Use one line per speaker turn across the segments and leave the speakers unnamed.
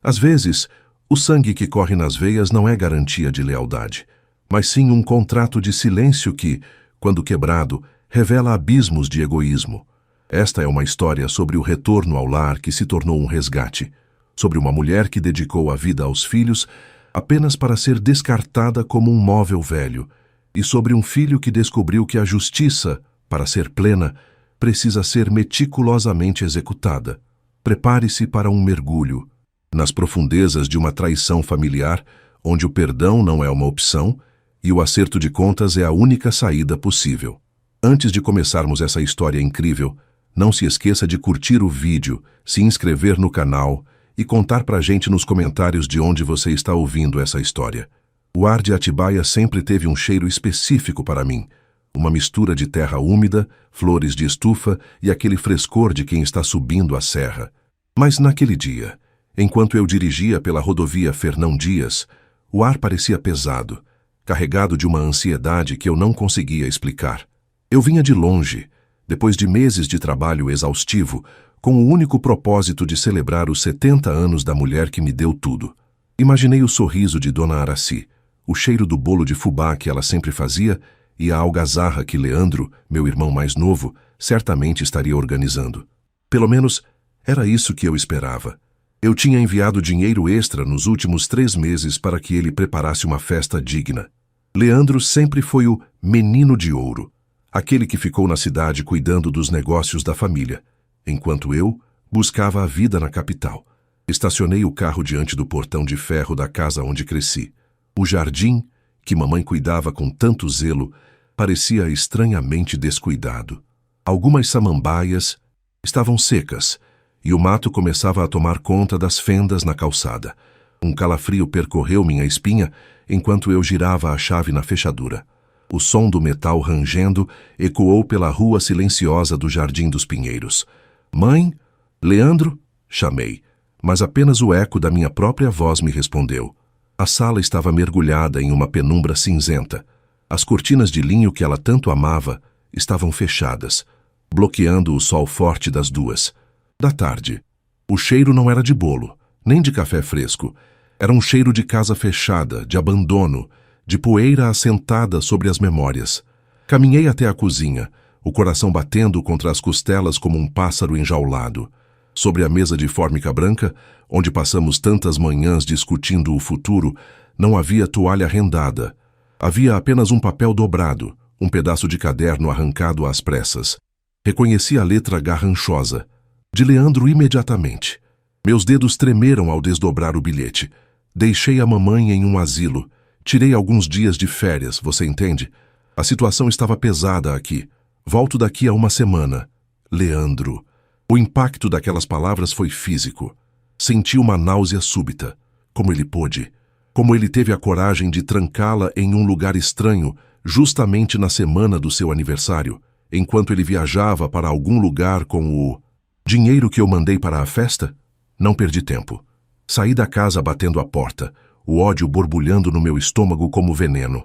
Às vezes, o sangue que corre nas veias não é garantia de lealdade, mas sim um contrato de silêncio que, quando quebrado, revela abismos de egoísmo. Esta é uma história sobre o retorno ao lar que se tornou um resgate, sobre uma mulher que dedicou a vida aos filhos apenas para ser descartada como um móvel velho, e sobre um filho que descobriu que a justiça, para ser plena, precisa ser meticulosamente executada. Prepare-se para um mergulho nas profundezas de uma traição familiar, onde o perdão não é uma opção e o acerto de contas é a única saída possível. Antes de começarmos essa história incrível, não se esqueça de curtir o vídeo, se inscrever no canal e contar pra gente nos comentários de onde você está ouvindo essa história. O ar de Atibaia sempre teve um cheiro específico para mim, uma mistura de terra úmida, flores de estufa e aquele frescor de quem está subindo a serra. Mas naquele dia, enquanto eu dirigia pela rodovia Fernão Dias, o ar parecia pesado, carregado de uma ansiedade que eu não conseguia explicar. Eu vinha de longe, depois de meses de trabalho exaustivo, com o único propósito de celebrar os 70 anos da mulher que me deu tudo. Imaginei o sorriso de Dona Araci, o cheiro do bolo de fubá que ela sempre fazia e a algazarra que Leandro, meu irmão mais novo, certamente estaria organizando. Pelo menos, era isso que eu esperava. Eu tinha enviado dinheiro extra nos últimos 3 meses para que ele preparasse uma festa digna. Leandro sempre foi o menino de ouro, aquele que ficou na cidade cuidando dos negócios da família, enquanto eu buscava a vida na capital. Estacionei o carro diante do portão de ferro da casa onde cresci. O jardim, que mamãe cuidava com tanto zelo, parecia estranhamente descuidado. Algumas samambaias estavam secas, e o mato começava a tomar conta das fendas na calçada. Um calafrio percorreu minha espinha enquanto eu girava a chave na fechadura. O som do metal rangendo ecoou pela rua silenciosa do Jardim dos Pinheiros. "Mãe? Leandro?" chamei, mas apenas o eco da minha própria voz me respondeu. A sala estava mergulhada em uma penumbra cinzenta. As cortinas de linho que ela tanto amava estavam fechadas, bloqueando o sol forte das 2 da tarde. O cheiro não era de bolo, nem de café fresco. Era um cheiro de casa fechada, de abandono, de poeira assentada sobre as memórias. Caminhei até a cozinha, o coração batendo contra as costelas como um pássaro enjaulado. Sobre a mesa de fórmica branca, onde passamos tantas manhãs discutindo o futuro, não havia toalha rendada. Havia apenas um papel dobrado, um pedaço de caderno arrancado às pressas. Reconheci a letra garranchosa. De Leandro imediatamente. Meus dedos tremeram ao desdobrar o bilhete. Deixei a mamãe em um asilo. Tirei alguns dias de férias, você entende? A situação estava pesada aqui. Volto daqui a 1 semana. Leandro. O impacto daquelas palavras foi físico. Senti uma náusea súbita. Como ele pôde? Como ele teve a coragem de trancá-la em um lugar estranho, justamente na semana do seu aniversário, enquanto ele viajava para algum lugar com o dinheiro que eu mandei para a festa? Não perdi tempo. Saí da casa batendo a porta, o ódio borbulhando no meu estômago como veneno.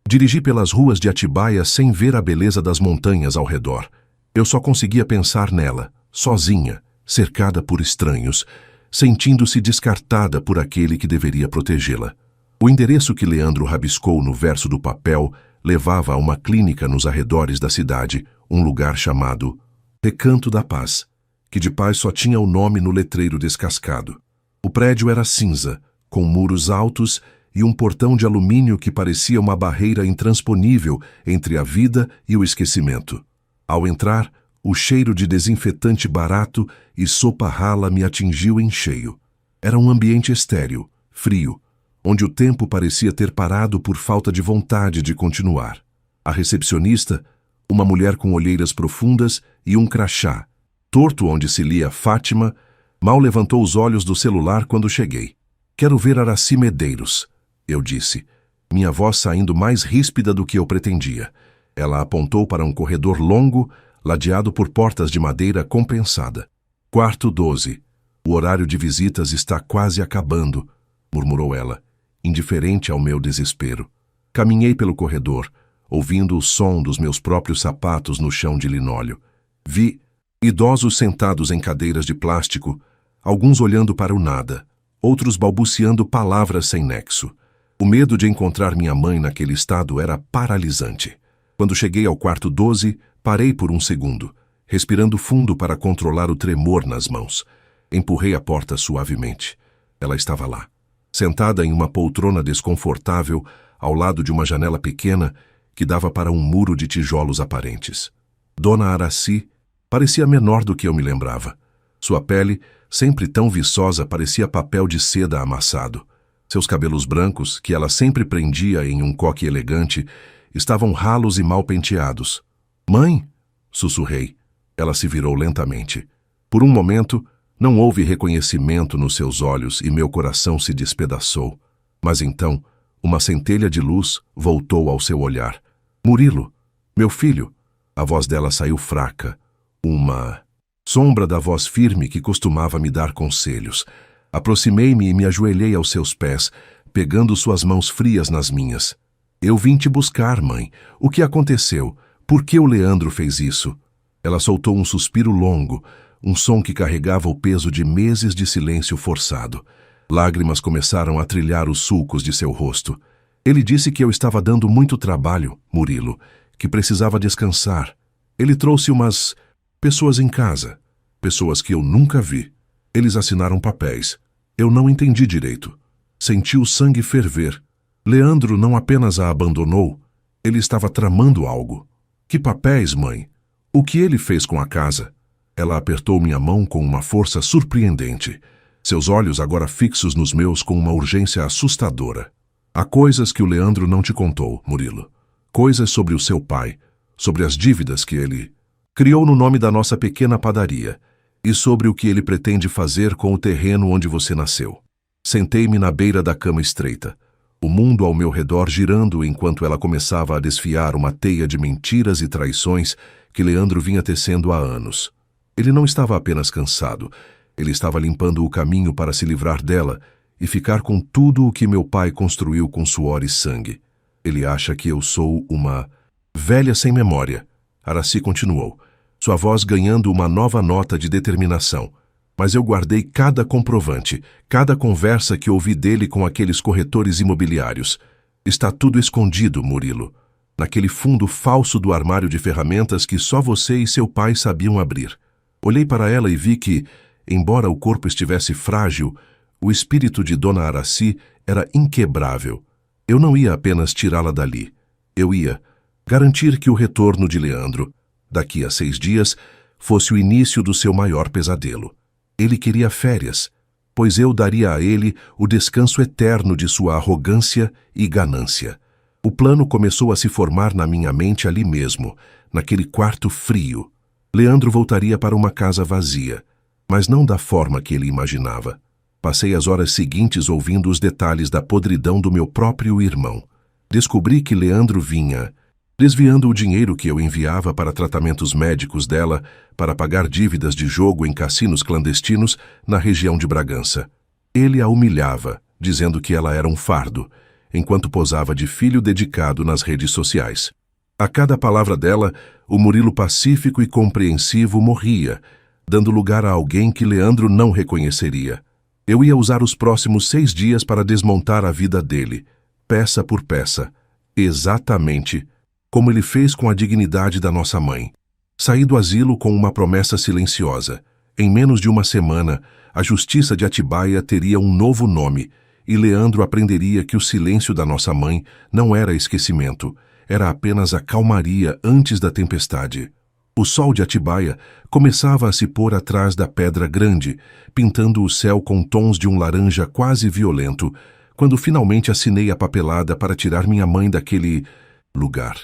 Dirigi pelas ruas de Atibaia sem ver a beleza das montanhas ao redor. Eu só conseguia pensar nela, sozinha, cercada por estranhos, sentindo-se descartada por aquele que deveria protegê-la. O endereço que Leandro rabiscou no verso do papel levava a uma clínica nos arredores da cidade, um lugar chamado Recanto da Paz, que de paz só tinha o nome no letreiro descascado. O prédio era cinza, com muros altos e um portão de alumínio que parecia uma barreira intransponível entre a vida e o esquecimento. Ao entrar, o cheiro de desinfetante barato e sopa rala me atingiu em cheio. Era um ambiente estéril, frio, onde o tempo parecia ter parado por falta de vontade de continuar. A recepcionista, uma mulher com olheiras profundas e um crachá, torto onde se lia Fátima, mal levantou os olhos do celular quando cheguei. "Quero ver Araci Medeiros", eu disse, minha voz saindo mais ríspida do que eu pretendia. Ela apontou para um corredor longo, ladeado por portas de madeira compensada. "Quarto 12. O horário de visitas está quase acabando", murmurou ela, indiferente ao meu desespero. Caminhei pelo corredor, ouvindo o som dos meus próprios sapatos no chão de linóleo. Vi idosos sentados em cadeiras de plástico, alguns olhando para o nada, outros balbuciando palavras sem nexo. O medo de encontrar minha mãe naquele estado era paralisante. Quando cheguei ao quarto 12, parei por um segundo, respirando fundo para controlar o tremor nas mãos. Empurrei a porta suavemente. Ela estava lá, sentada em uma poltrona desconfortável, ao lado de uma janela pequena que dava para um muro de tijolos aparentes. Dona Araci parecia menor do que eu me lembrava. Sua pele, sempre tão viçosa, parecia papel de seda amassado. Seus cabelos brancos, que ela sempre prendia em um coque elegante, estavam ralos e mal penteados. "Mãe!" sussurrei. Ela se virou lentamente. Por um momento, não houve reconhecimento nos seus olhos e meu coração se despedaçou. Mas então, uma centelha de luz voltou ao seu olhar. "Murilo, meu filho!" A voz dela saiu fraca. Uma sombra da voz firme que costumava me dar conselhos. Aproximei-me e me ajoelhei aos seus pés, pegando suas mãos frias nas minhas. "Eu vim te buscar, mãe. O que aconteceu? Por que o Leandro fez isso?" Ela soltou um suspiro longo, um som que carregava o peso de meses de silêncio forçado. Lágrimas começaram a trilhar os sulcos de seu rosto. "Ele disse que eu estava dando muito trabalho, Murilo, que precisava descansar. Ele trouxe umas pessoas em casa, pessoas que eu nunca vi. Eles assinaram papéis. Eu não entendi direito. Senti o sangue ferver. Leandro não apenas a abandonou, ele estava tramando algo." "Que papéis, mãe? O que ele fez com a casa?" Ela apertou minha mão com uma força surpreendente, seus olhos agora fixos nos meus com uma urgência assustadora. "Há coisas que o Leandro não te contou, Murilo. Coisas sobre o seu pai, sobre as dívidas que ele criou no nome da nossa pequena padaria e sobre o que ele pretende fazer com o terreno onde você nasceu." Sentei-me na beira da cama estreita, o mundo ao meu redor girando enquanto ela começava a desfiar uma teia de mentiras e traições que Leandro vinha tecendo há anos. Ele não estava apenas cansado, ele estava limpando o caminho para se livrar dela e ficar com tudo o que meu pai construiu com suor e sangue. "Ele acha que eu sou uma velha sem memória", Araci continuou, sua voz ganhando uma nova nota de determinação. "Mas eu guardei cada comprovante, cada conversa que ouvi dele com aqueles corretores imobiliários. Está tudo escondido, Murilo, naquele fundo falso do armário de ferramentas que só você e seu pai sabiam abrir." Olhei para ela e vi que, embora o corpo estivesse frágil, o espírito de Dona Araci era inquebrável. Eu não ia apenas tirá-la dali. Eu ia garantir que o retorno de Leandro, daqui a 6 dias, fosse o início do seu maior pesadelo. Ele queria férias, pois eu daria a ele o descanso eterno de sua arrogância e ganância. O plano começou a se formar na minha mente ali mesmo, naquele quarto frio. Leandro voltaria para uma casa vazia, mas não da forma que ele imaginava. Passei as horas seguintes ouvindo os detalhes da podridão do meu próprio irmão. Descobri que Leandro vinha desviando o dinheiro que eu enviava para tratamentos médicos dela para pagar dívidas de jogo em cassinos clandestinos na região de Bragança. Ele a humilhava, dizendo que ela era um fardo, enquanto posava de filho dedicado nas redes sociais. A cada palavra dela, o Murilo pacífico e compreensivo morria, dando lugar a alguém que Leandro não reconheceria. Eu ia usar os próximos 6 dias para desmontar a vida dele, peça por peça, exatamente como ele fez com a dignidade da nossa mãe. Saí do asilo com uma promessa silenciosa. Em menos de uma semana, a justiça de Atibaia teria um novo nome, e Leandro aprenderia que o silêncio da nossa mãe não era esquecimento, era apenas a calmaria antes da tempestade. O sol de Atibaia começava a se pôr atrás da Pedra Grande, pintando o céu com tons de um laranja quase violento, quando finalmente assinei a papelada para tirar minha mãe daquele lugar.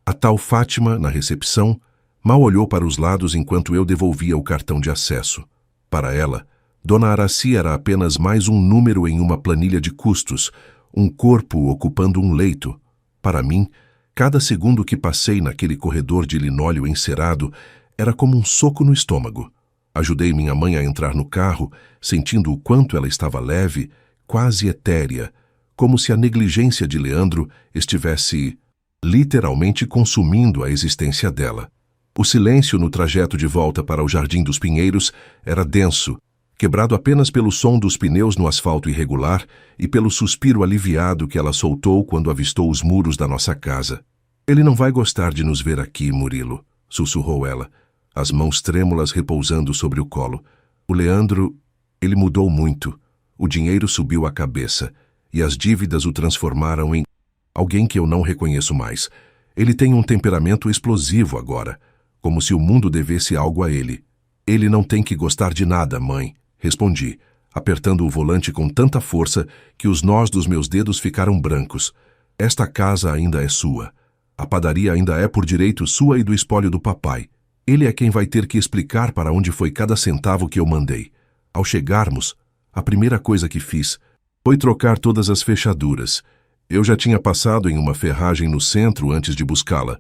A tal Fátima, na recepção, mal olhou para os lados enquanto eu devolvia o cartão de acesso. Para ela, Dona Araci era apenas mais um número em uma planilha de custos, um corpo ocupando um leito. Para mim, cada segundo que passei naquele corredor de linóleo encerado era como um soco no estômago. Ajudei minha mãe a entrar no carro, sentindo o quanto ela estava leve, quase etérea, como se a negligência de Leandro estivesse literalmente consumindo a existência dela. O silêncio no trajeto de volta para o Jardim dos Pinheiros era denso, quebrado apenas pelo som dos pneus no asfalto irregular e pelo suspiro aliviado que ela soltou quando avistou os muros da nossa casa. Ele não vai gostar de nos ver aqui, Murilo, sussurrou ela, as mãos trêmulas repousando sobre o colo. O Leandro, ele mudou muito. O dinheiro subiu a cabeça e as dívidas o transformaram em alguém que eu não reconheço mais. Ele tem um temperamento explosivo agora, como se o mundo devesse algo a ele. Ele não tem que gostar de nada, mãe, respondi, apertando o volante com tanta força que os nós dos meus dedos ficaram brancos. Esta casa ainda é sua. A padaria ainda é por direito sua e do espólio do papai. Ele é quem vai ter que explicar para onde foi cada centavo que eu mandei. Ao chegarmos, a primeira coisa que fiz foi trocar todas as fechaduras. Eu já tinha passado em uma ferragem no centro antes de buscá-la.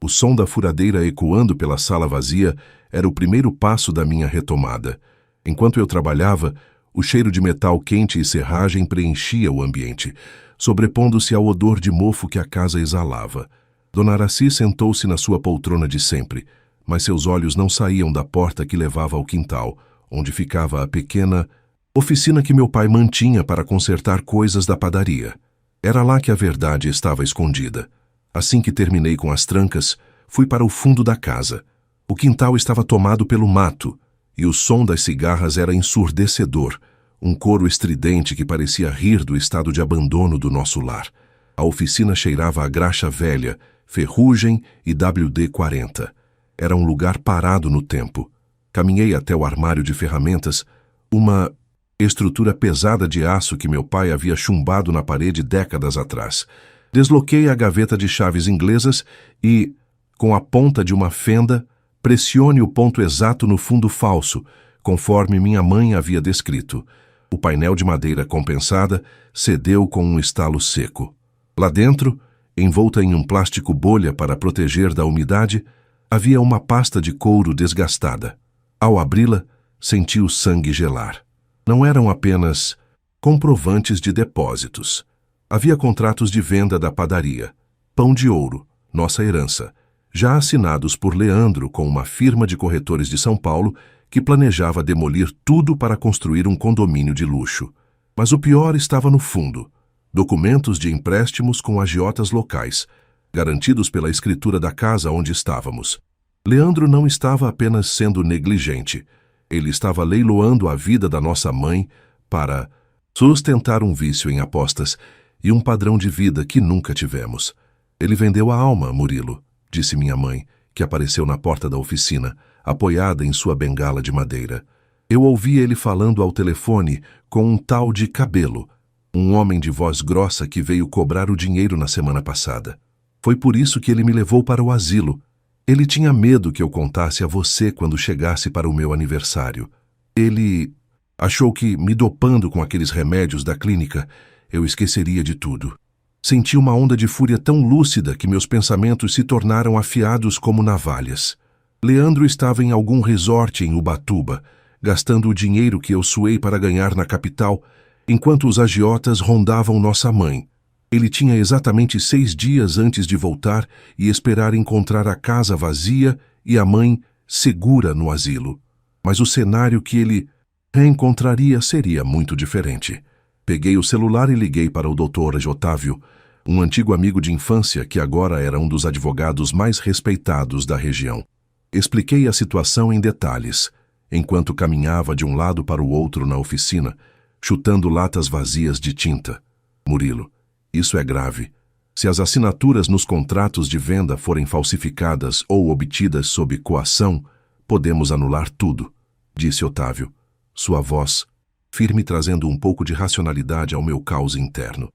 O som da furadeira ecoando pela sala vazia era o primeiro passo da minha retomada. Enquanto eu trabalhava, o cheiro de metal quente e serragem preenchia o ambiente, sobrepondo-se ao odor de mofo que a casa exalava. Dona Araci sentou-se na sua poltrona de sempre, mas seus olhos não saíam da porta que levava ao quintal, onde ficava a pequena oficina que meu pai mantinha para consertar coisas da padaria. Era lá que a verdade estava escondida. Assim que terminei com as trancas, fui para o fundo da casa. O quintal estava tomado pelo mato, e o som das cigarras era ensurdecedor, um coro estridente que parecia rir do estado de abandono do nosso lar. A oficina cheirava a graxa velha, ferrugem e WD-40. Era um lugar parado no tempo. Caminhei até o armário de ferramentas, uma estrutura pesada de aço que meu pai havia chumbado na parede décadas atrás. Desloquei a gaveta de chaves inglesas e, com a ponta de uma fenda, pressione o ponto exato no fundo falso, conforme minha mãe havia descrito. O painel de madeira compensada cedeu com um estalo seco. Lá dentro, envolta em um plástico bolha para proteger da umidade, havia uma pasta de couro desgastada. Ao abri-la, senti o sangue gelar. Não eram apenas comprovantes de depósitos. Havia contratos de venda da padaria, Pão de Ouro, nossa herança, já assinados por Leandro com uma firma de corretores de São Paulo que planejava demolir tudo para construir um condomínio de luxo. Mas o pior estava no fundo. Documentos de empréstimos com agiotas locais, garantidos pela escritura da casa onde estávamos. Leandro não estava apenas sendo negligente. Ele estava leiloando a vida da nossa mãe para sustentar um vício em apostas e um padrão de vida que nunca tivemos. Ele vendeu a alma, Murilo, disse minha mãe, que apareceu na porta da oficina, apoiada em sua bengala de madeira. Eu ouvi ele falando ao telefone com um tal de Cabelo, um homem de voz grossa que veio cobrar o dinheiro na semana passada. Foi por isso que ele me levou para o asilo. Ele tinha medo que eu contasse a você quando chegasse para o meu aniversário. Ele achou que, me dopando com aqueles remédios da clínica, eu esqueceria de tudo. Senti uma onda de fúria tão lúcida que meus pensamentos se tornaram afiados como navalhas. Leandro estava em algum resort em Ubatuba, gastando o dinheiro que eu suei para ganhar na capital, enquanto os agiotas rondavam nossa mãe. Ele tinha exatamente 6 dias antes de voltar e esperar encontrar a casa vazia e a mãe segura no asilo. Mas o cenário que ele reencontraria seria muito diferente. Peguei o celular e liguei para o Dr. Otávio, um antigo amigo de infância que agora era um dos advogados mais respeitados da região. Expliquei a situação em detalhes, enquanto caminhava de um lado para o outro na oficina, chutando latas vazias de tinta. Murilo, isso é grave. Se as assinaturas nos contratos de venda forem falsificadas ou obtidas sob coação, podemos anular tudo, disse Otávio, sua voz firme trazendo um pouco de racionalidade ao meu caos interno.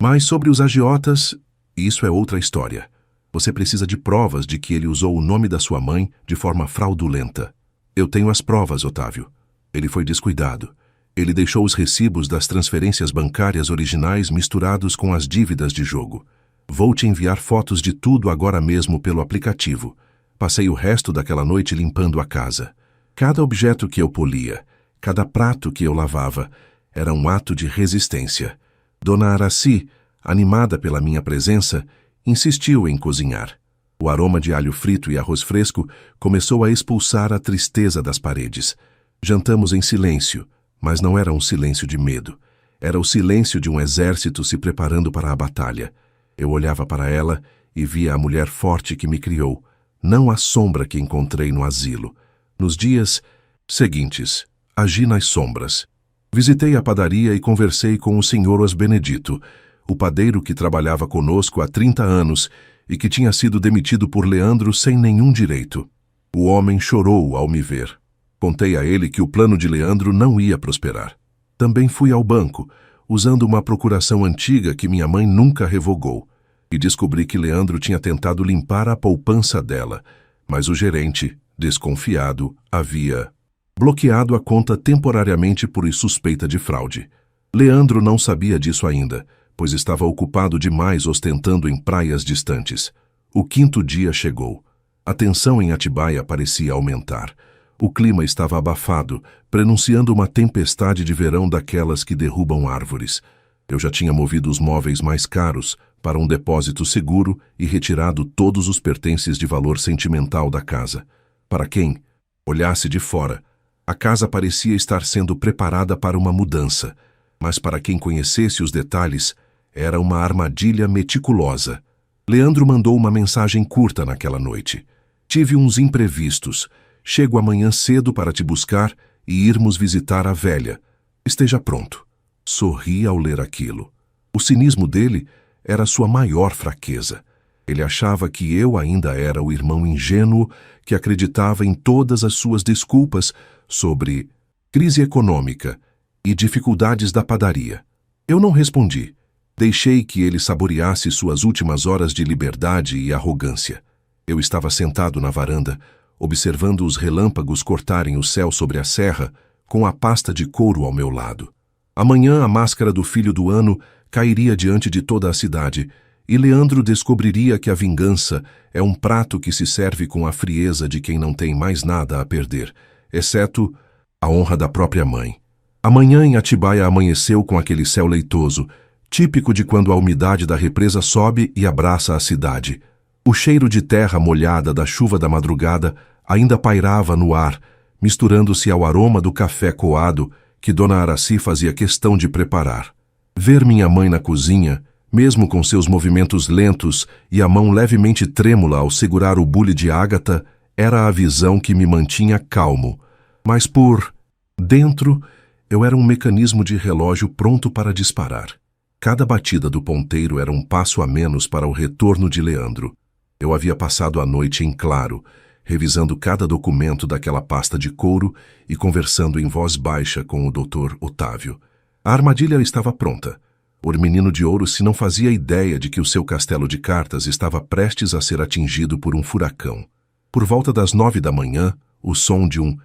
Mas sobre os agiotas, isso é outra história. Você precisa de provas de que ele usou o nome da sua mãe de forma fraudulenta. Eu tenho as provas, Otávio. Ele foi descuidado. Ele deixou os recibos das transferências bancárias originais misturados com as dívidas de jogo. Vou te enviar fotos de tudo agora mesmo pelo aplicativo. Passei o resto daquela noite limpando a casa. Cada objeto que eu polia, cada prato que eu lavava, era um ato de resistência. Dona Araci, animada pela minha presença, insistiu em cozinhar. O aroma de alho frito e arroz fresco começou a expulsar a tristeza das paredes. Jantamos em silêncio, Mas não era um silêncio de medo. Era o silêncio de um exército se preparando para a batalha. Eu olhava para ela e via a mulher forte que me criou, não a sombra que encontrei no asilo. Nos dias seguintes, agi nas sombras. Visitei a padaria e conversei com o Sr. Os Benedito, o padeiro que trabalhava conosco há 30 anos e que tinha sido demitido por Leandro sem nenhum direito. O homem chorou ao me ver. Contei a ele que o plano de Leandro não ia prosperar. Também fui ao banco, usando uma procuração antiga que minha mãe nunca revogou, e descobri que Leandro tinha tentado limpar a poupança dela, mas o gerente, desconfiado, havia bloqueado a conta temporariamente por suspeita de fraude. Leandro não sabia disso ainda, pois estava ocupado demais ostentando em praias distantes. O 5º dia chegou. A tensão em Atibaia parecia aumentar. O clima estava abafado, prenunciando uma tempestade de verão daquelas que derrubam árvores. Eu já tinha movido os móveis mais caros para um depósito seguro e retirado todos os pertences de valor sentimental da casa. Para quem olhasse de fora, a casa parecia estar sendo preparada para uma mudança, mas para quem conhecesse os detalhes, era uma armadilha meticulosa. Leandro mandou uma mensagem curta naquela noite. Tive uns imprevistos. Chego amanhã cedo para te buscar e irmos visitar a velha. Esteja pronto. Sorri ao ler aquilo. O cinismo dele era sua maior fraqueza. Ele achava que eu ainda era o irmão ingênuo que acreditava em todas as suas desculpas sobre crise econômica e dificuldades da padaria. Eu não respondi. Deixei que ele saboreasse suas últimas horas de liberdade e arrogância. Eu estava sentado na varanda, observando os relâmpagos cortarem o céu sobre a serra, com a pasta de couro ao meu lado. Amanhã a máscara do filho do ano cairia diante de toda a cidade, e Leandro descobriria que a vingança é um prato que se serve com a frieza de quem não tem mais nada a perder, exceto a honra da própria mãe. Amanhã em Atibaia amanheceu com aquele céu leitoso, típico de quando a umidade da represa sobe e abraça a cidade. O cheiro de terra molhada da chuva da madrugada ainda pairava no ar, misturando-se ao aroma do café coado que Dona Araci fazia questão de preparar. Ver minha mãe na cozinha, mesmo com seus movimentos lentos e a mão levemente trêmula ao segurar o bule de Ágata, era a visão que me mantinha calmo. Mas por dentro, eu era um mecanismo de relógio pronto para disparar. Cada batida do ponteiro era um passo a menos para o retorno de Leandro. Eu havia passado a noite em claro, revisando cada documento daquela pasta de couro e conversando em voz baixa com o Dr. Otávio. A armadilha estava pronta. O menino de ouro se não fazia ideia de que o seu castelo de cartas estava prestes a ser atingido por um furacão. Por volta das 9 da manhã, o som de um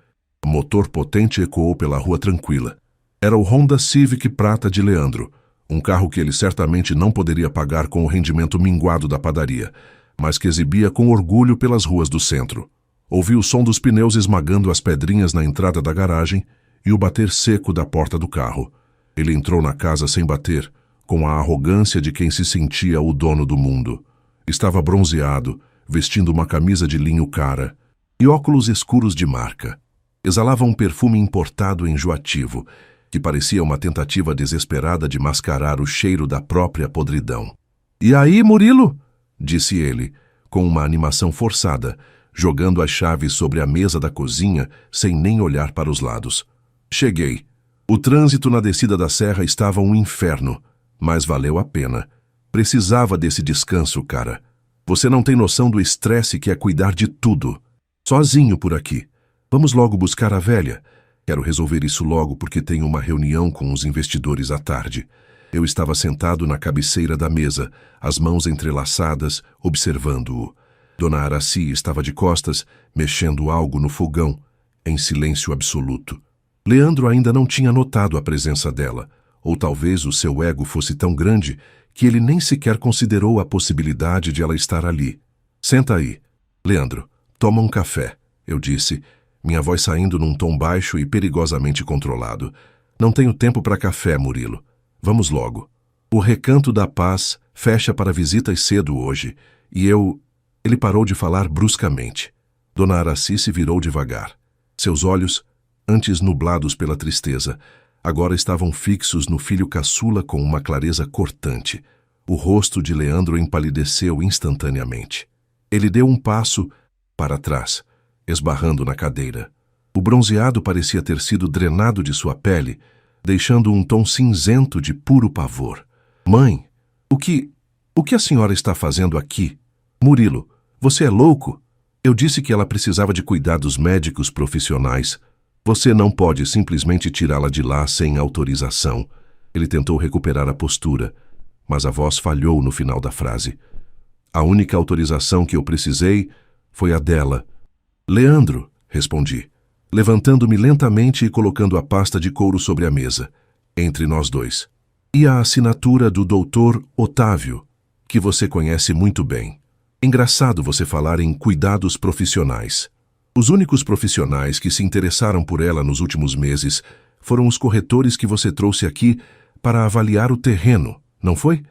motor potente ecoou pela rua tranquila. Era o Honda Civic prata de Leandro, um carro que ele certamente não poderia pagar com o rendimento minguado da padaria, mas que exibia com orgulho pelas ruas do centro. Ouvi o som dos pneus esmagando as pedrinhas na entrada da garagem e o bater seco da porta do carro. Ele entrou na casa sem bater, com a arrogância de quem se sentia o dono do mundo. Estava bronzeado, vestindo uma camisa de linho cara e óculos escuros de marca. Exalava um perfume importado enjoativo, que parecia uma tentativa desesperada de mascarar o cheiro da própria podridão. "E aí, Murilo?" disse ele, com uma animação forçada, jogando as chaves sobre a mesa da cozinha sem nem olhar para os lados. Cheguei. O trânsito na descida da serra estava um inferno, mas valeu a pena. Precisava desse descanso, cara. Você não tem noção do estresse que é cuidar de tudo. Sozinho por aqui. Vamos logo buscar a velha. Quero resolver isso logo porque tenho uma reunião com os investidores à tarde. Eu estava sentado na cabeceira da mesa, as mãos entrelaçadas, observando-o. Dona Araci estava de costas, mexendo algo no fogão, em silêncio absoluto. Leandro ainda não tinha notado a presença dela, ou talvez o seu ego fosse tão grande que ele nem sequer considerou a possibilidade de ela estar ali. "Senta aí. Leandro, toma um café", eu disse, minha voz saindo num tom baixo e perigosamente controlado. "Não tenho tempo para café, Murilo. Vamos logo. O Recanto da Paz fecha para visitas cedo hoje, e eu..." Ele parou de falar bruscamente. Dona Araci se virou devagar. Seus olhos, antes nublados pela tristeza, agora estavam fixos no filho caçula com uma clareza cortante. O rosto de Leandro empalideceu instantaneamente. Ele deu um passo para trás, esbarrando na cadeira. O bronzeado parecia ter sido drenado de sua pele, deixando um tom cinzento de puro pavor. Mãe, o que a senhora está fazendo aqui? Murilo, você é louco? Eu disse que ela precisava de cuidados médicos profissionais. Você não pode simplesmente tirá-la de lá sem autorização. Ele tentou recuperar a postura, mas a voz falhou no final da frase. A única autorização que eu precisei foi a dela. Leandro, respondi, levantando-me lentamente e colocando a pasta de couro sobre a mesa, entre nós dois. E a assinatura do Dr. Otávio, que você conhece muito bem. Engraçado você falar em cuidados profissionais. Os únicos profissionais que se interessaram por ela nos últimos meses foram os corretores que você trouxe aqui para avaliar o terreno, não foi?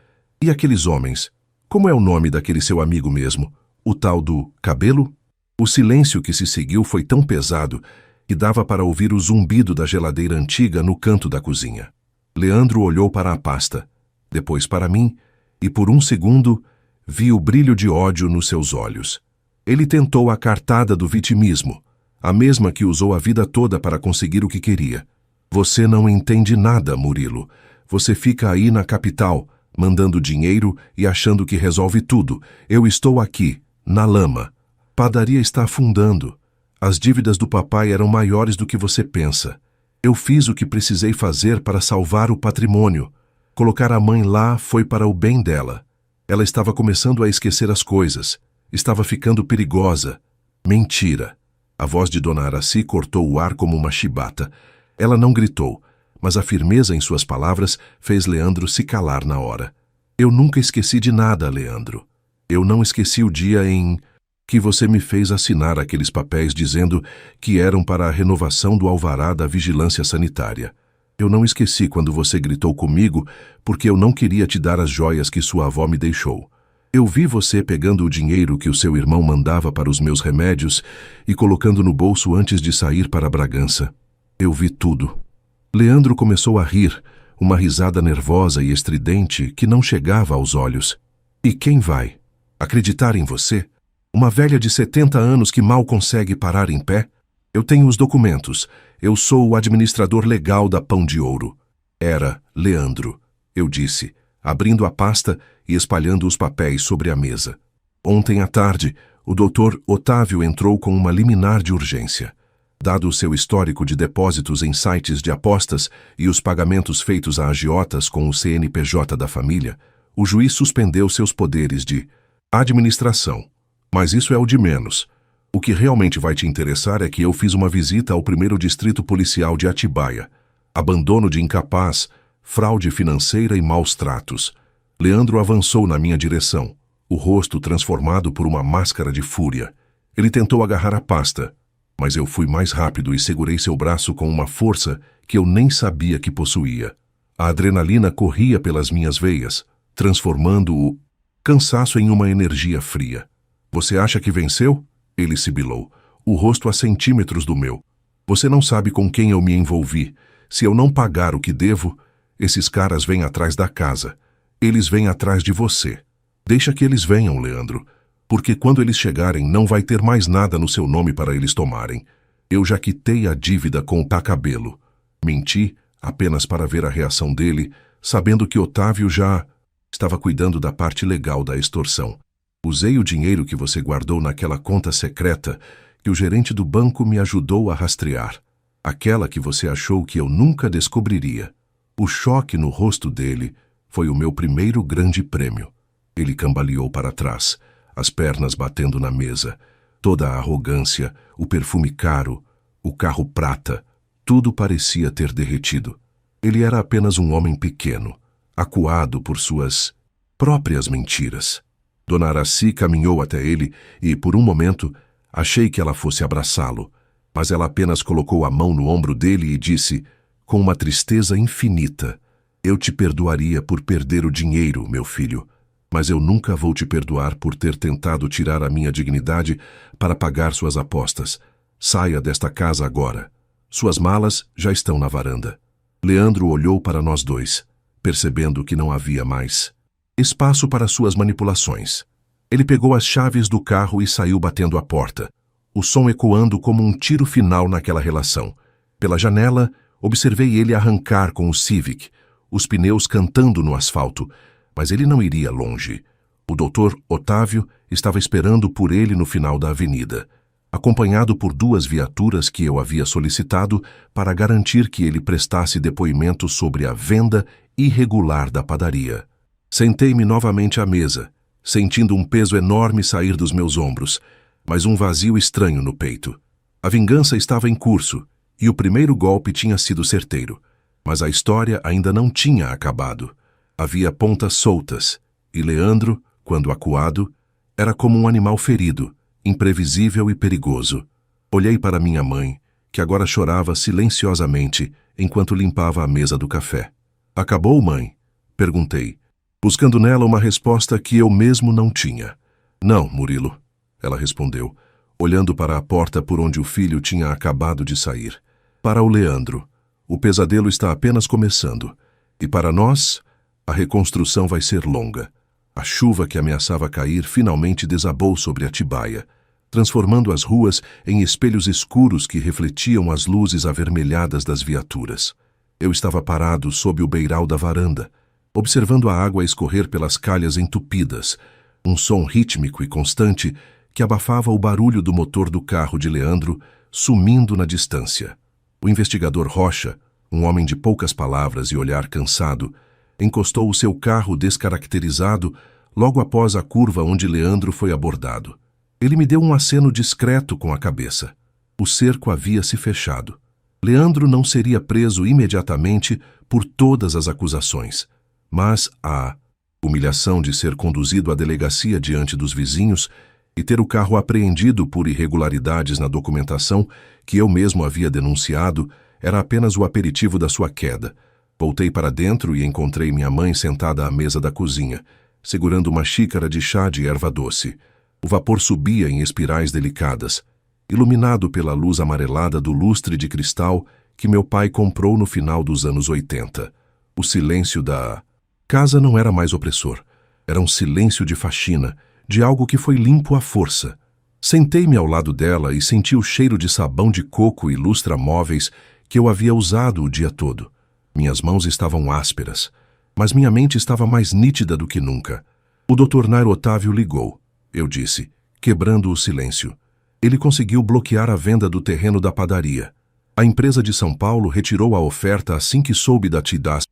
E aqueles homens? Como é o nome daquele seu amigo mesmo? O tal do Cabelo? O silêncio que se seguiu foi tão pesado que dava para ouvir o zumbido da geladeira antiga no canto da cozinha. Leandro olhou para a pasta, depois para mim, e por um segundo vi o brilho de ódio nos seus olhos. Ele tentou a cartada do vitimismo, a mesma que usou a vida toda para conseguir o que queria. Você não entende nada, Murilo. Você fica aí na capital, mandando dinheiro e achando que resolve tudo. Eu estou aqui, na lama. Padaria está afundando. As dívidas do papai eram maiores do que você pensa. Eu fiz o que precisei fazer para salvar o patrimônio. Colocar a mãe lá foi para o bem dela. Ela estava começando a esquecer as coisas. Estava ficando perigosa. Mentira. A voz de Dona Araci cortou o ar como uma chibata. Ela não gritou, mas a firmeza em suas palavras fez Leandro se calar na hora. Eu nunca esqueci de nada, Leandro. Eu não esqueci o dia em que você me fez assinar aqueles papéis dizendo que eram para a renovação do alvará da vigilância sanitária. Eu não esqueci quando você gritou comigo porque eu não queria te dar as joias que sua avó me deixou. Eu vi você pegando o dinheiro que o seu irmão mandava para os meus remédios e colocando no bolso antes de sair para Bragança. Eu vi tudo. Leandro começou a rir, uma risada nervosa e estridente que não chegava aos olhos. E quem vai acreditar em você? Uma velha de 70 anos que mal consegue parar em pé? Eu tenho os documentos. Eu sou o administrador legal da Pão de Ouro. Era Leandro, eu disse, abrindo a pasta e espalhando os papéis sobre a mesa. Ontem à tarde, o Dr. Otávio entrou com uma liminar de urgência. Dado o seu histórico de depósitos em sites de apostas e os pagamentos feitos a agiotas com o CNPJ da família, o juiz suspendeu seus poderes de administração. Mas isso é o de menos. O que realmente vai te interessar é que eu fiz uma visita ao 1º Distrito Policial de Atibaia. Abandono de incapaz, fraude financeira e maus tratos. Leandro avançou na minha direção, o rosto transformado por uma máscara de fúria. Ele tentou agarrar a pasta, mas eu fui mais rápido e segurei seu braço com uma força que eu nem sabia que possuía. A adrenalina corria pelas minhas veias, transformando o cansaço em uma energia fria. Você acha que venceu? Ele sibilou, o rosto a centímetros do meu. Você não sabe com quem eu me envolvi. Se eu não pagar o que devo, esses caras vêm atrás da casa. Eles vêm atrás de você. Deixa que eles venham, Leandro, porque quando eles chegarem não vai ter mais nada no seu nome para eles tomarem. Eu já quitei a dívida com o Cabelo. Menti apenas para ver a reação dele, sabendo que Otávio já estava cuidando da parte legal da extorsão. Usei o dinheiro que você guardou naquela conta secreta que o gerente do banco me ajudou a rastrear. Aquela que você achou que eu nunca descobriria. O choque no rosto dele foi o meu primeiro grande prêmio. Ele cambaleou para trás, as pernas batendo na mesa. Toda a arrogância, o perfume caro, o carro prata, tudo parecia ter derretido. Ele era apenas um homem pequeno, acuado por suas próprias mentiras. Dona Araci caminhou até ele e, por um momento, achei que ela fosse abraçá-lo, mas ela apenas colocou a mão no ombro dele e disse, com uma tristeza infinita, eu te perdoaria por perder o dinheiro, meu filho, mas eu nunca vou te perdoar por ter tentado tirar a minha dignidade para pagar suas apostas. Saia desta casa agora. Suas malas já estão na varanda. Leandro olhou para nós dois, percebendo que não havia mais espaço para suas manipulações. Ele pegou as chaves do carro e saiu batendo a porta, o som ecoando como um tiro final naquela relação. Pela janela, observei ele arrancar com o Civic, os pneus cantando no asfalto, mas ele não iria longe. O Dr. Otávio estava esperando por ele no final da avenida, acompanhado por 2 viaturas que eu havia solicitado para garantir que ele prestasse depoimento sobre a venda irregular da padaria. Sentei-me novamente à mesa, sentindo um peso enorme sair dos meus ombros, mas um vazio estranho no peito. A vingança estava em curso, e o primeiro golpe tinha sido certeiro, mas a história ainda não tinha acabado. Havia pontas soltas, e Leandro, quando acuado, era como um animal ferido, imprevisível e perigoso. Olhei para minha mãe, que agora chorava silenciosamente enquanto limpava a mesa do café. "Acabou, mãe?" perguntei, buscando nela uma resposta que eu mesmo não tinha. "Não, Murilo", ela respondeu, olhando para a porta por onde o filho tinha acabado de sair. "Para o Leandro, o pesadelo está apenas começando, e para nós, a reconstrução vai ser longa." A chuva que ameaçava cair finalmente desabou sobre Atibaia, transformando as ruas em espelhos escuros que refletiam as luzes avermelhadas das viaturas. Eu estava parado sob o beiral da varanda, observando a água escorrer pelas calhas entupidas, um som rítmico e constante que abafava o barulho do motor do carro de Leandro, sumindo na distância. O investigador Rocha, um homem de poucas palavras e olhar cansado, encostou o seu carro descaracterizado logo após a curva onde Leandro foi abordado. Ele me deu um aceno discreto com a cabeça. O cerco havia se fechado. Leandro não seria preso imediatamente por todas as acusações, mas a humilhação de ser conduzido à delegacia diante dos vizinhos e ter o carro apreendido por irregularidades na documentação que eu mesmo havia denunciado era apenas o aperitivo da sua queda. Voltei para dentro e encontrei minha mãe sentada à mesa da cozinha, segurando uma xícara de chá de erva doce. O vapor subia em espirais delicadas, iluminado pela luz amarelada do lustre de cristal que meu pai comprou no final dos anos 80. O silêncio da casa não era mais opressor. Era um silêncio de faxina, de algo que foi limpo à força. Sentei-me ao lado dela e senti o cheiro de sabão de coco e lustramóveis que eu havia usado o dia todo. Minhas mãos estavam ásperas, mas minha mente estava mais nítida do que nunca. O Dr. Nairo Otávio ligou, eu disse, quebrando o silêncio. Ele conseguiu bloquear a venda do terreno da padaria. A empresa de São Paulo retirou a oferta assim que soube da TIDAS.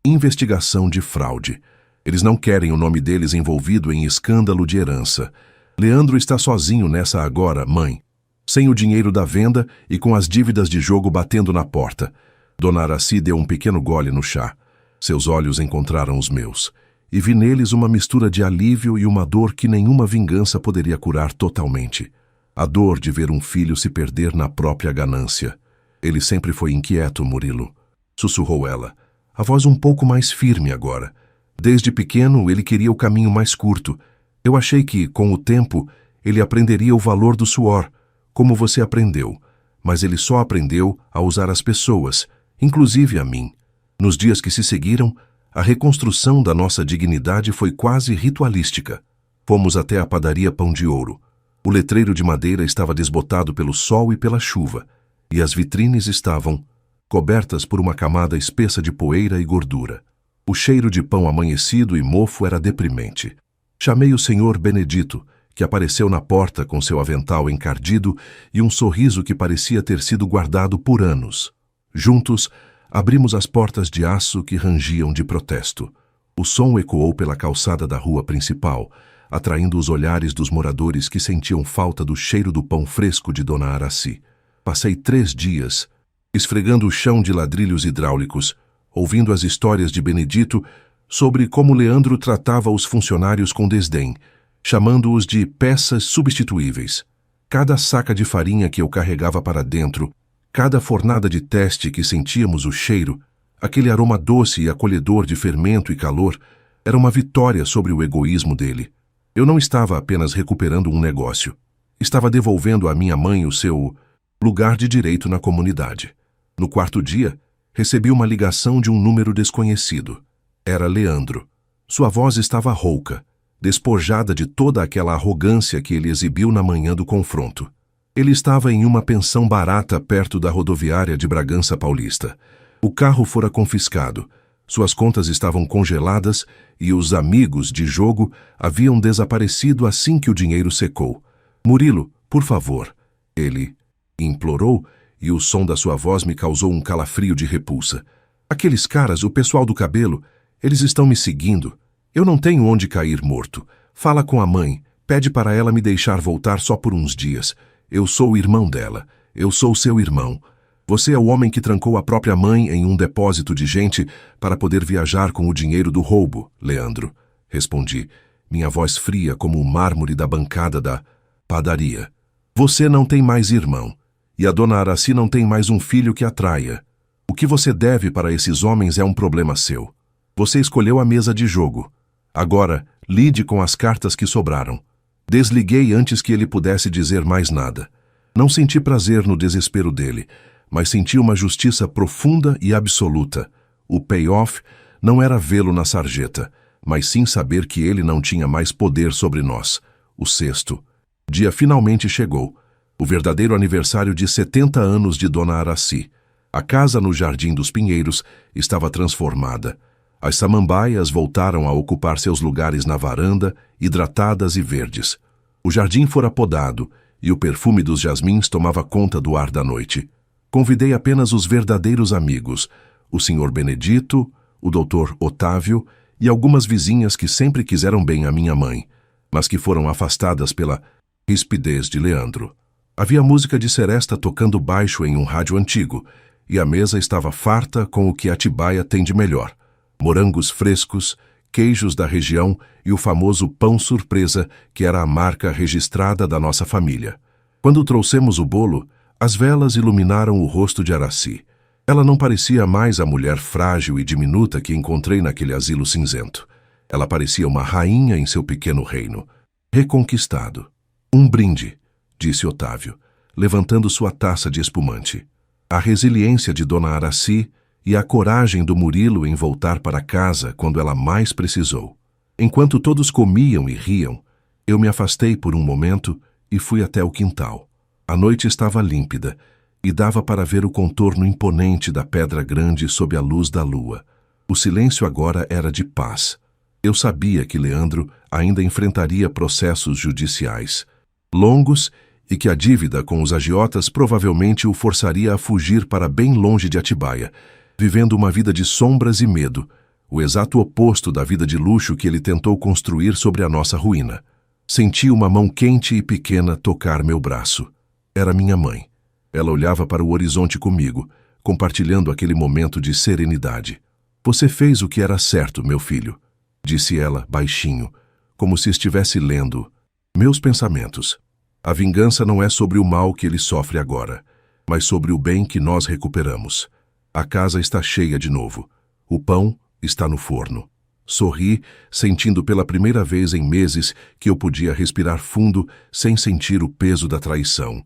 Investigação de fraude. Eles não querem o nome deles envolvido em escândalo de herança. Leandro está sozinho nessa agora, mãe. Sem o dinheiro da venda e com as dívidas de jogo batendo na porta. Dona Araci deu um pequeno gole no chá. Seus olhos encontraram os meus, e vi neles uma mistura de alívio e uma dor que nenhuma vingança poderia curar totalmente. A dor de ver um filho se perder na própria ganância. Ele sempre foi inquieto, Murilo, sussurrou ela, a voz um pouco mais firme agora. Desde pequeno ele queria o caminho mais curto. Eu achei que, com o tempo, ele aprenderia o valor do suor, como você aprendeu, mas ele só aprendeu a usar as pessoas, inclusive a mim. Nos dias que se seguiram, a reconstrução da nossa dignidade foi quase ritualística. Fomos até a padaria Pão de Ouro. O letreiro de madeira estava desbotado pelo sol e pela chuva, e as vitrines estavam cobertas por uma camada espessa de poeira e gordura. O cheiro de pão amanhecido e mofo era deprimente. Chamei o senhor Benedito, que apareceu na porta com seu avental encardido e um sorriso que parecia ter sido guardado por anos. Juntos, abrimos as portas de aço que rangiam de protesto. O som ecoou pela calçada da rua principal, atraindo os olhares dos moradores que sentiam falta do cheiro do pão fresco de Dona Araci. Passei 3 dias, esfregando o chão de ladrilhos hidráulicos, ouvindo as histórias de Benedito sobre como Leandro tratava os funcionários com desdém, chamando-os de peças substituíveis. Cada saca de farinha que eu carregava para dentro, cada fornada de teste que sentíamos o cheiro, aquele aroma doce e acolhedor de fermento e calor, era uma vitória sobre o egoísmo dele. Eu não estava apenas recuperando um negócio. Estava devolvendo à minha mãe o seu lugar de direito na comunidade. No 4º dia, Recebi uma ligação de um número desconhecido. Era Leandro. Sua voz estava rouca, despojada de toda aquela arrogância que ele exibiu na manhã do confronto. Ele estava em uma pensão barata perto da rodoviária de Bragança Paulista. O carro fora confiscado, suas contas estavam congeladas e os amigos de jogo haviam desaparecido assim que o dinheiro secou. "Murilo, por favor", ele implorou, e o som da sua voz me causou um calafrio de repulsa. "Aqueles caras, o pessoal do cabelo, eles estão me seguindo. Eu não tenho onde cair morto. Fala com a mãe, pede para ela me deixar voltar só por uns dias. Eu sou o irmão dela. Eu sou seu irmão. Você é o homem que trancou a própria mãe em um depósito de gente para poder viajar com o dinheiro do roubo, Leandro", respondi, minha voz fria como o mármore da bancada da padaria. "Você não tem mais irmão, e a dona Araci não tem mais um filho que a traia. O que você deve para esses homens é um problema seu. Você escolheu a mesa de jogo. Agora, lide com as cartas que sobraram." Desliguei antes que ele pudesse dizer mais nada. Não senti prazer no desespero dele, mas senti uma justiça profunda e absoluta. O payoff não era vê-lo na sarjeta, mas sim saber que ele não tinha mais poder sobre nós. O sexto dia finalmente chegou. O verdadeiro aniversário de 70 anos de Dona Araci. A casa no Jardim dos Pinheiros estava transformada. As samambaias voltaram a ocupar seus lugares na varanda, hidratadas e verdes. O jardim fora podado, e o perfume dos jasmins tomava conta do ar da noite. Convidei apenas os verdadeiros amigos, o Sr. Benedito, o Dr. Otávio e algumas vizinhas que sempre quiseram bem à minha mãe, mas que foram afastadas pela rispidez de Leandro. Havia música de seresta tocando baixo em um rádio antigo, e a mesa estava farta com o que Atibaia tem de melhor: morangos frescos, queijos da região e o famoso pão surpresa, que era a marca registrada da nossa família. Quando trouxemos o bolo, as velas iluminaram o rosto de Araci. Ela não parecia mais a mulher frágil e diminuta que encontrei naquele asilo cinzento. Ela parecia uma rainha em seu pequeno reino, reconquistado. "Um brinde", disse Otávio, levantando sua taça de espumante. A resiliência de Dona Araci e a coragem do Murilo em voltar para casa quando ela mais precisou. Enquanto todos comiam e riam, eu me afastei por um momento e fui até o quintal. A noite estava límpida e dava para ver o contorno imponente da Pedra Grande sob a luz da lua. O silêncio agora era de paz. Eu sabia que Leandro ainda enfrentaria processos judiciais longos e que a dívida com os agiotas provavelmente o forçaria a fugir para bem longe de Atibaia, vivendo uma vida de sombras e medo, o exato oposto da vida de luxo que ele tentou construir sobre a nossa ruína. Senti uma mão quente e pequena tocar meu braço. Era minha mãe. Ela olhava para o horizonte comigo, compartilhando aquele momento de serenidade. "Você fez o que era certo, meu filho", disse ela, baixinho, como se estivesse lendo meus pensamentos. "A vingança não é sobre o mal que ele sofre agora, mas sobre o bem que nós recuperamos. A casa está cheia de novo. O pão está no forno." Sorri, sentindo pela primeira vez em meses que eu podia respirar fundo sem sentir o peso da traição.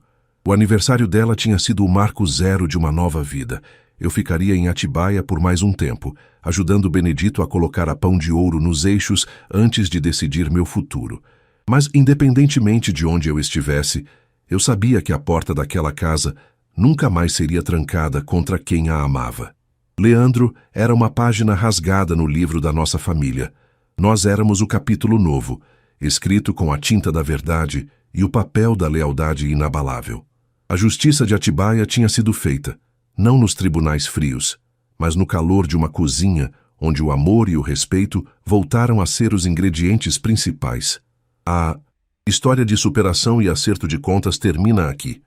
O aniversário dela tinha sido o marco zero de uma nova vida. Eu ficaria em Atibaia por mais um tempo, ajudando Benedito a colocar a Pão de Ouro nos eixos antes de decidir meu futuro. Mas, independentemente de onde eu estivesse, eu sabia que a porta daquela casa nunca mais seria trancada contra quem a amava. Leandro era uma página rasgada no livro da nossa família. Nós éramos o capítulo novo, escrito com a tinta da verdade e o papel da lealdade inabalável. A justiça de Atibaia tinha sido feita, não nos tribunais frios, mas no calor de uma cozinha onde o amor e o respeito voltaram a ser os ingredientes principais. A história de superação e acerto de contas termina aqui.